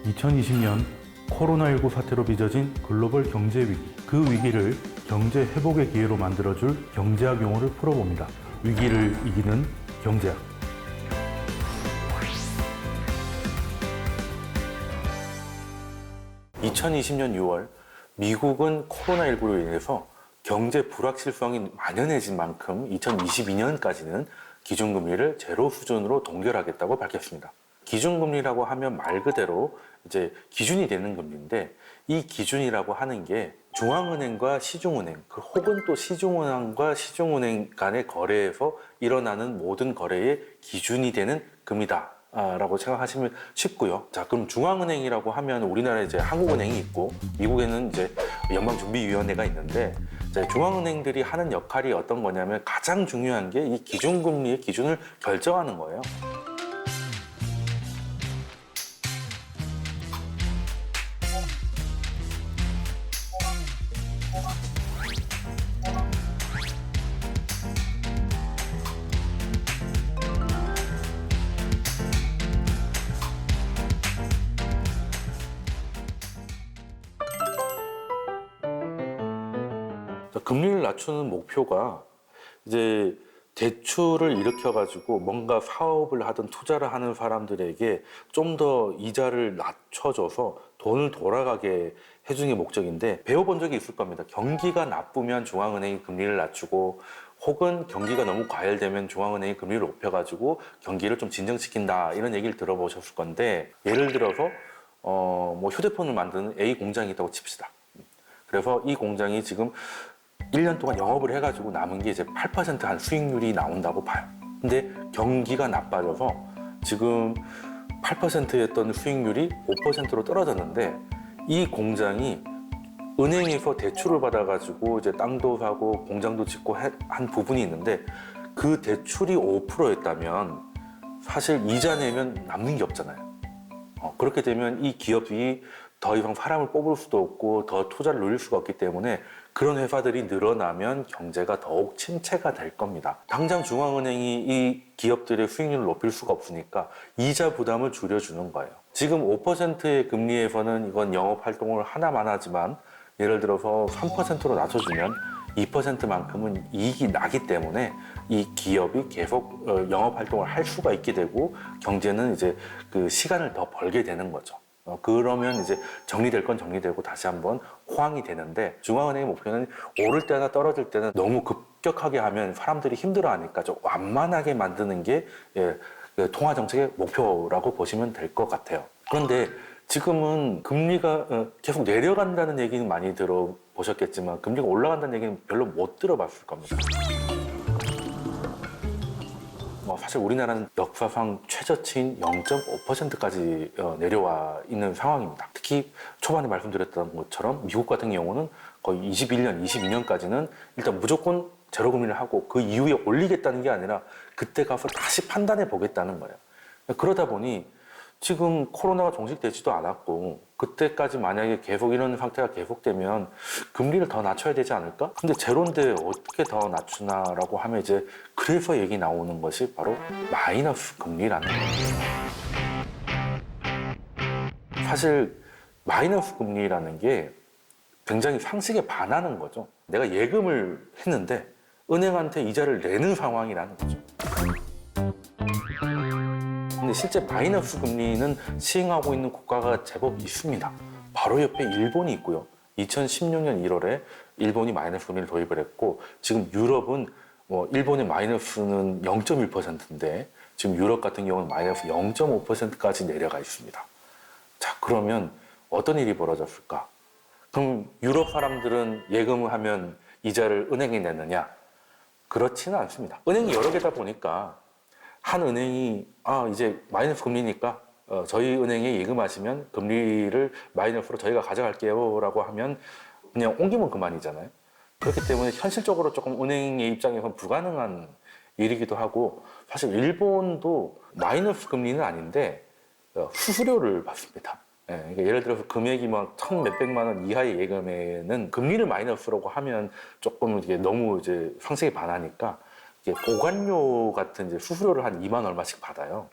2020년 코로나19 사태로 빚어진 글로벌 경제 위기, 그 위기를 경제 회복의 기회로 만들어줄 경제학 용어를 풀어봅니다. 위기를 이기는 경제학. (2020년 6월) 미국은 코로나19로 인해서 경제 불확실성이 만연해진 만큼 2022년까지는 기준금리를 제로 수준으로 동결하겠다고 밝혔습니다. 기준금리라고 하면 말 그대로 이제 기준이 되는 금리인데, 이 기준이라고 하는 게 중앙은행과 시중은행, 혹은 또 시중은행과 시중은행 간의 거래에서 일어나는 모든 거래의 기준이 되는 금리다 라고 생각하시면 쉽고요. 자, 그럼 중앙은행이라고 하면 우리나라에 이제 한국은행이 있고 미국에는 이제 연방준비위원회가 있는데, 중앙은행들이 하는 역할이 어떤 거냐면 가장 중요한 게 이 기준금리의 기준을 결정하는 거예요. 금리를 낮추는 목표가 이제 대출을 일으켜가지고 뭔가 사업을 하든 투자를 하는 사람들에게 좀 더 이자를 낮춰줘서 돈을 돌아가게 해주는 게 목적인데, 배워본 적이 있을 겁니다. 경기가 나쁘면 중앙은행이 금리를 낮추고, 혹은 경기가 너무 과열되면 중앙은행이 금리를 높여가지고 경기를 좀 진정시킨다, 이런 얘기를 들어보셨을 건데, 예를 들어서 뭐 휴대폰을 만드는 A 공장이 있다고 칩시다. 그래서 이 공장이 지금 1년 동안 영업을 해가지고 남은 게 이제 8%한 수익률이 나온다고 봐요. 근데 경기가 나빠져서 지금 8%였던 수익률이 5%로 떨어졌는데, 이 공장이 은행에서 대출을 받아가지고 이제 땅도 사고 공장도 짓고 한 부분이 있는데, 그 대출이 5%였다면 사실 이자 내면 남는 게 없잖아요. 그렇게 되면 이 기업이 더 이상 사람을 뽑을 수도 없고 더 투자를 늘릴 수가 없기 때문에, 그런 회사들이 늘어나면 경제가 더욱 침체가 될 겁니다. 당장 중앙은행이 이 기업들의 수익률을 높일 수가 없으니까 이자 부담을 줄여주는 거예요. 지금 5%의 금리에서는 이건 영업활동을 하나만 하지만, 예를 들어서 3%로 낮춰주면 2%만큼은 이익이 나기 때문에 이 기업이 계속 영업활동을 할 수가 있게 되고, 경제는 이제 그 시간을 더 벌게 되는 거죠. 그러면 이제 정리될 건 정리되고 다시 한번 호황이 되는데, 중앙은행의 목표는 오를 때나 떨어질 때는 너무 급격하게 하면 사람들이 힘들어하니까 좀 완만하게 만드는 게 통화정책의 목표라고 보시면 될 것 같아요. 그런데 지금은 금리가 계속 내려간다는 얘기는 많이 들어보셨겠지만, 금리가 올라간다는 얘기는 별로 못 들어봤을 겁니다. 사실 우리나라는 역사상 최저치인 0.5%까지 내려와 있는 상황입니다. 특히 초반에 말씀드렸던 것처럼 미국 같은 경우는 거의 21년, 22년까지는 일단 무조건 제로 금리를 하고 그 이후에 올리겠다는 게 아니라 그때 가서 다시 판단해 보겠다는 거예요. 그러다 보니 지금 코로나가 종식되지도 않았고, 그때까지 만약에 계속 이런 상태가 계속되면 금리를 더 낮춰야 되지 않을까? 근데 제로인데 어떻게 더 낮추나라고 하면 이제 그래서 얘기 나오는 것이 바로 마이너스 금리라는 거예요. 사실 마이너스 금리라는 게 굉장히 상식에 반하는 거죠. 내가 예금을 했는데 은행한테 이자를 내는 상황이라는 거죠. 근데 실제 마이너스 금리는 시행하고 있는 국가가 제법 있습니다. 바로 옆에 일본이 있고요. 2016년 1월에 일본이 마이너스 금리를 도입을 했고, 지금 유럽은 일본의 마이너스는 0.1%인데 지금 유럽 같은 경우는 마이너스 0.5%까지 내려가 있습니다. 자, 그러면 어떤 일이 벌어졌을까? 그럼 유럽 사람들은 예금을 하면 이자를 은행에 내느냐? 그렇지는 않습니다. 은행이 여러 개다 보니까 한 은행이 이제 마이너스 금리니까 저희 은행에 예금하시면 금리를 마이너스로 저희가 가져갈게요 라고 하면 그냥 옮기면 그만이잖아요. 그렇기 때문에 현실적으로 조금 은행의 입장에서는 불가능한 일이기도 하고, 사실 일본도 마이너스 금리는 아닌데 수수료를 받습니다. 그러니까 예를 들어서 금액이 막 1,000 몇백만 원 이하의 예금에는 금리를 마이너스라고 하면 조금 이게 너무 이제 상식에 반하니까 보관료 같은 이제 수수료를 한 2만 얼마씩 받아요.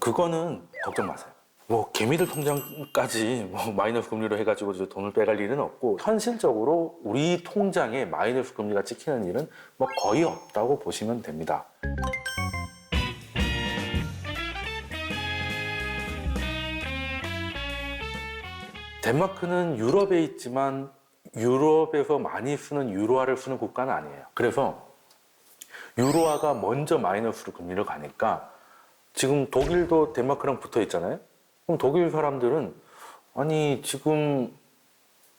그거는 걱정 마세요. 뭐 개미들 통장까지 뭐 마이너스 금리로 해가지고 이제 돈을 빼갈 일은 없고, 현실적으로 우리 통장에 마이너스 금리가 찍히는 일은 뭐 거의 없다고 보시면 됩니다. 덴마크는 유럽에 있지만 유럽에서 많이 쓰는 유로화를 쓰는 국가는 아니에요. 그래서 유로화가 먼저 마이너스로 금리를 가니까 지금 독일도 덴마크랑 붙어 있잖아요. 그럼 독일 사람들은 아니 지금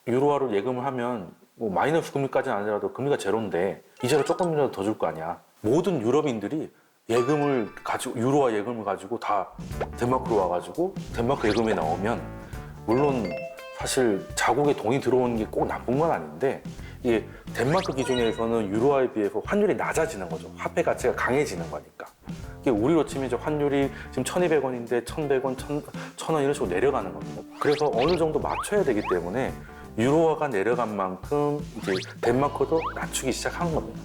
유로화로 예금을 하면 뭐 마이너스 금리까지는 아니라도 금리가 제로인데 이자를 조금이라도 더 줄 거 아니야. 모든 유럽인들이 예금을 가지고 유로화 예금을 가지고 다 덴마크로 와가지고 덴마크 예금에 나오면, 물론 사실 자국에 돈이 들어오는 게 꼭 나쁜 건 아닌데 이게 덴마크 기준에서는 유로화에 비해서 환율이 낮아지는 거죠. 화폐 가치가 강해지는 거니까. 이게 우리로 치면 이제 환율이 지금 1,200원인데 1,100원, 1,000원 이런 식으로 내려가는 겁니다. 그래서 어느 정도 맞춰야 되기 때문에 유로화가 내려간 만큼 이제 덴마크도 낮추기 시작한 겁니다.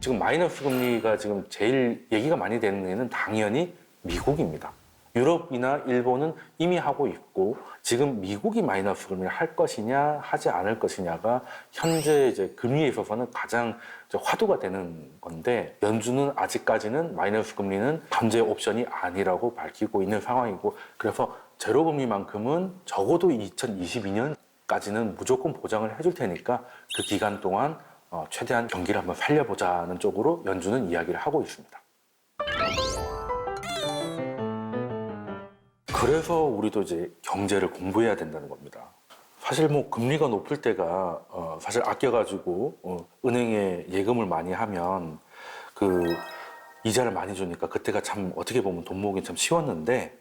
지금 마이너스 금리가 지금 제일 얘기가 많이 되는 데는 당연히 미국입니다. 유럽이나 일본은 이미 하고 있고, 지금 미국이 마이너스 금리를 할 것이냐 하지 않을 것이냐가 현재 이제 금리에 있어서는 가장 화두가 되는 건데, 연준은 아직까지는 마이너스 금리는 현재 옵션이 아니라고 밝히고 있는 상황이고, 그래서 제로 금리만큼은 적어도 2022년까지는 무조건 보장을 해줄 테니까 그 기간 동안 최대한 경기를 한번 살려보자는 쪽으로 연준은 이야기를 하고 있습니다. 그래서 우리도 이제 경제를 공부해야 된다는 겁니다. 사실 뭐 금리가 높을 때가 사실 아껴가지고 은행에 예금을 많이 하면 그 이자를 많이 주니까 그때가 참 어떻게 보면 돈 모으기 참 쉬웠는데,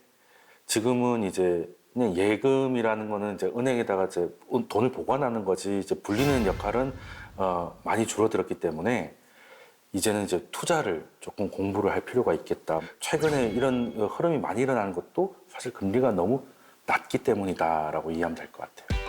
지금은 이제 그냥 예금이라는 거는 이제 은행에다가 이제 돈을 보관하는 거지 이제 불리는 역할은 많이 줄어들었기 때문에 이제는 이제 투자를 조금 공부를 할 필요가 있겠다. 최근에 이런 흐름이 많이 일어나는 것도 사실 금리가 너무 낮기 때문이다라고 이해하면 될 것 같아요.